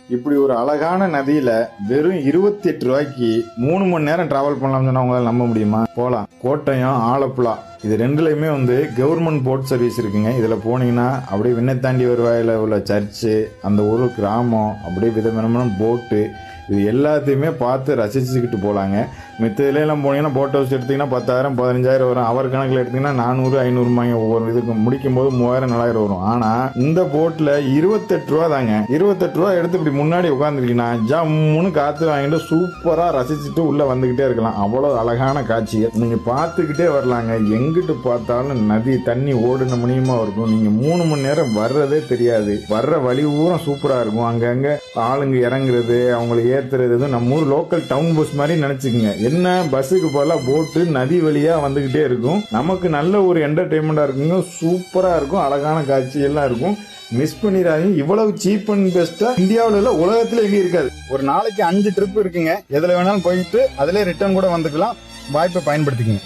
இப்படி ஒரு அழகான நதியில வெறும் 28 ரூபாய்க்கு 3 மணி நேரம் டிராவல் பண்ணலாம்னு சொன்னா உங்களால நம்ப முடியுமா? போலாம். கோட்டயம், ஆலப்புழா இது ரெண்டுலையுமே கவர்மெண்ட் போட் சர்வீஸ் இருக்குங்க. இதுல போனீங்கன்னா அப்படியே விண்ணை தாண்டி வருவாயில உள்ள சர்ச்சு, அந்த ஒரு கிராமம், அப்படியே விதவிதமான போட்டு, இது எல்லாத்தையுமே பார்த்து ரசிச்சுக்கிட்டு போகலாங்க. மித்ததுலாம் போனீங்கன்னா போட் ஹவுஸ் எடுத்தீங்கன்னா 10,000 15,000 வரும். அவர் கணக்கில் எடுத்தீங்கன்னா 400 500 ஒவ்வொரு இதுக்கு முடிக்கும் போது 3000 4000 வரும். ஆனா இந்த போட்ல 28 ரூபா தாங்க. 28 ரூபா எடுத்து இப்படி முன்னாடி உட்காந்துருக்கீங்கன்னா ஜம்முன்னு காத்து வாங்கிட்டு சூப்பரா ரசிச்சுட்டு உள்ள வந்துகிட்டே இருக்கலாம். அவ்வளவு அழகான காட்சியை நீங்க பார்த்துக்கிட்டே வரலாங்க. எங்கிட்டு பார்த்தாலும் நதி தண்ணி ஓடுன முடியுமா இருக்கும். நீங்க 3 மணி நேரம் வர்றதே தெரியாது. வர்ற வழி பூரா சூப்பரா இருக்கும். அங்கங்க ஆளுங்க இறங்குறது, அவங்களை ஏத்துறது நம்ம ஊர் லோக்கல் டவுன் பஸ் மாதிரி நினைச்சுக்குங்க. என்ன பஸ்ஸுக்கு போல போட்டு நதி வழியா வந்துகிட்டே இருக்கும். நமக்கு நல்ல ஒரு என்டர்டைன்மெண்டா இருக்குங்க. சூப்பரா இருக்கும். அழகான காட்சி எல்லாம் இருக்கும். மிஸ் பண்ணிடாதீங்க. இவ்வளவு சீப் அண்ட் பெஸ்டா இந்தியாவில இல்ல, உலகத்துல எங்க இருக்காது. ஒரு நாளைக்கு 5 ட்ரிப் இருக்குங்க. எதுல வேணாலும் போயிட்டு அதுல ரிட்டர்ன் கூட வந்துக்கலாம். வாய்ப்பை பயன்படுத்திக்கங்க.